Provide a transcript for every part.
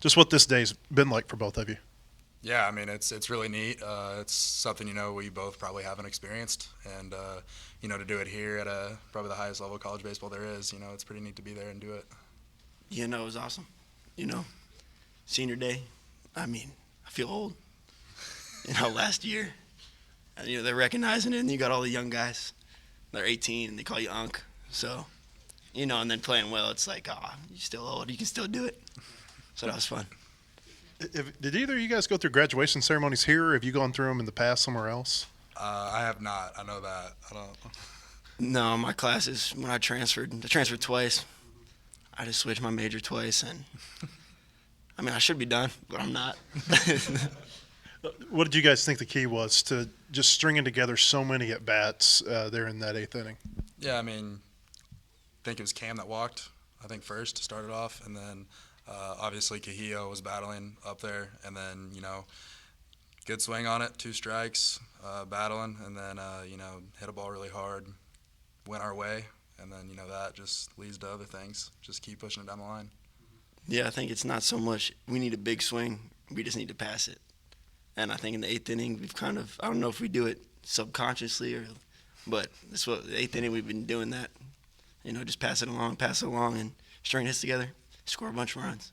Just what this day's been like for both of you. Yeah, I mean it's really neat. It's something we both probably haven't experienced, and to do it here at probably the highest level of college baseball there is, it's pretty neat to be there and do it. It was awesome. You know, senior day. I mean, I feel old. Last year, and, they're recognizing it, and you got all the young guys. They're 18, and they call you Unc. So, and then playing well, it's like, you're still old. You can still do it. So that was fun. Did either of you guys go through graduation ceremonies here, or have you gone through them in the past somewhere else? I have not. I know that. I don't. No, my classes, when I transferred twice. I just switched my major twice, and I mean, I should be done, but I'm not. What did you guys think the key was to just stringing together so many at-bats there in that eighth inning? Yeah, I mean, I think it was Cam that walked, I think, first to start it off, and then obviously Cahillo was battling up there, and then, good swing on it, 2 strikes, battling, and then, hit a ball really hard, went our way, and then, that just leads to other things. Just keep pushing it down the line. Yeah, I think it's not so much we need a big swing, we just need to pass it. And I think in the eighth inning, we've kind of, I don't know if we do it subconsciously, but that's what, the eighth inning, we've been doing that. Just pass it along, and string hits together, score a bunch of runs.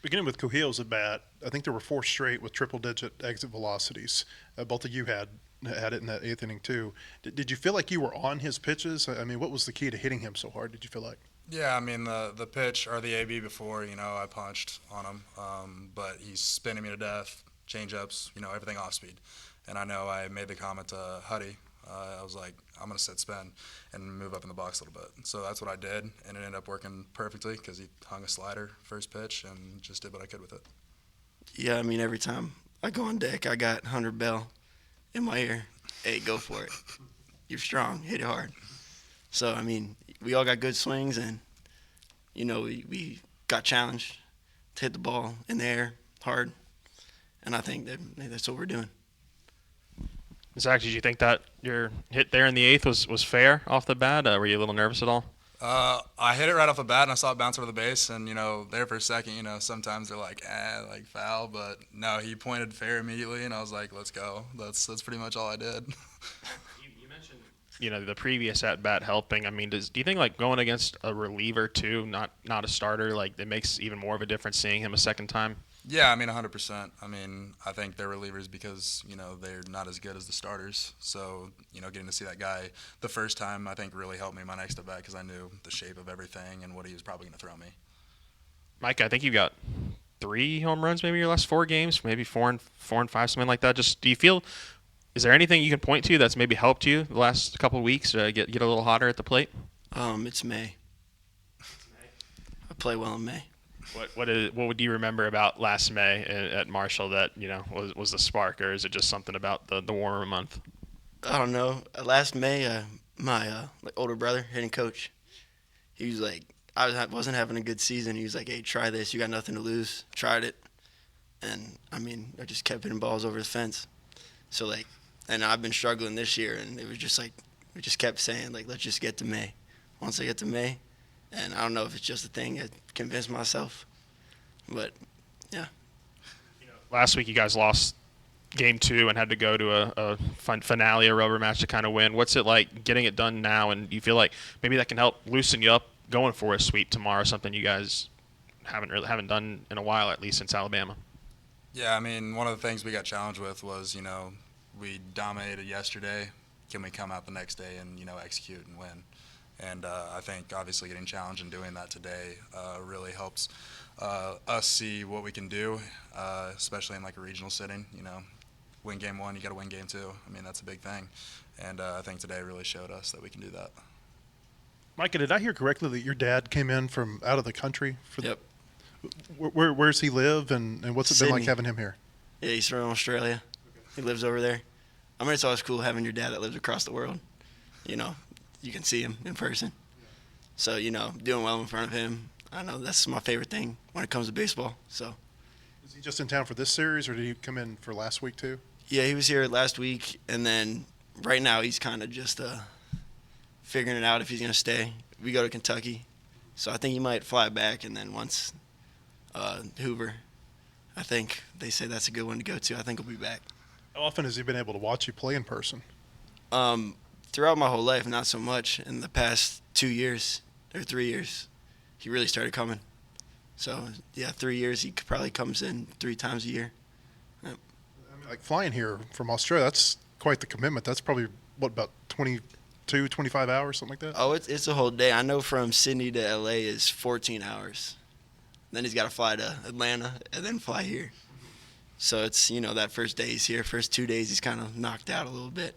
Beginning with Cahillo's at bat, I think there were 4 straight with triple-digit exit velocities. Both of you had it in that eighth inning too. Did you feel like you were on his pitches? I mean, what was the key to hitting him so hard, did you feel like? Yeah, I mean, the pitch or the AB before, I punched on him, but he's spinning me to death, change-ups, everything off speed. And I know I made the comment to Huddy. I was like, I'm going to sit spin and move up in the box a little bit. So that's what I did, and it ended up working perfectly because he hung a slider first pitch and just did what I could with it. Yeah, I mean, every time I go on deck, I got Hunter Bell in my ear. Hey, go for it. You're strong. Hit it hard. So, I mean, we all got good swings, and, we got challenged to hit the ball in the air hard. And I think that's what we're doing. Zach, did you think that your hit there in the eighth was fair off the bat? Were you a little nervous at all? I hit it right off the bat, and I saw it bounce over the base. And, there for a second, sometimes they're like, foul. But, no, he pointed fair immediately, and I was like, let's go. That's pretty much all I did. You mentioned, the previous at-bat helping. I mean, do you think, like, going against a reliever, too, not a starter, like, it makes even more of a difference seeing him a second time? Yeah, I mean, 100%. I mean, I think they're relievers because, they're not as good as the starters. So, getting to see that guy the first time, I think, really helped me my next at-bat because I knew the shape of everything and what he was probably going to throw me. Mike, I think you got 3 home runs maybe your last 4 games, maybe 4 and 5, something like that. Just do you feel – is there anything you can point to that's maybe helped you the last couple of weeks to get a little hotter at the plate? It's May. I play well in May. What would you remember about last May at Marshall that was the spark, or is it just something about the warmer month? I don't know. Last May, my older brother, hitting coach, he was like, I wasn't having a good season. He was like, hey, try this. You got nothing to lose. Tried it, and I mean, I just kept hitting balls over the fence. So and I've been struggling this year, and it was just like we just kept saying let's just get to May. Once I get to May. And I don't know if it's just a thing I convinced myself, but yeah. Last week you guys lost game 2 and had to go to a finale, a rubber match to kind of win. What's it like getting it done now, and you feel like maybe that can help loosen you up going for a sweep tomorrow, something you guys haven't done in a while, at least since Alabama? Yeah, I mean, one of the things we got challenged with was, we dominated yesterday. Can we come out the next day and, execute and win? And I think obviously getting challenged and doing that today really helps us see what we can do, especially in like a regional setting. Win game 1, you got to win game 2. I mean, that's a big thing. And I think today really showed us that we can do that. Micah, did I hear correctly that your dad came in from out of the country? Yep. Where's he live, and what's it been like having him here? Yeah, he's from Australia. He lives over there. I mean, it's always cool having your dad that lives across the world. You can see him in person. So, doing well in front of him, I know that's my favorite thing when it comes to baseball. So, is he just in town for this series, or did he come in for last week too? Yeah, he was here last week, and then right now he's kind of just figuring it out if he's going to stay. We go to Kentucky, so I think he might fly back, and then once Hoover I think they say that's a good one to go to. I think he'll be back. How often has he been able to watch you play in person? Throughout my whole life, not so much. In the past 2 years or 3 years, he really started coming. So, yeah, 3 years, he probably comes in 3 times a year. Yep. I mean, like flying here from Australia, that's quite the commitment. That's probably, what, about 22, 25 hours, something like that? Oh, it's a whole day. I know from Sydney to L.A. is 14 hours. Then he's got to fly to Atlanta and then fly here. So it's, that first day he's here, first 2 days he's kind of knocked out a little bit.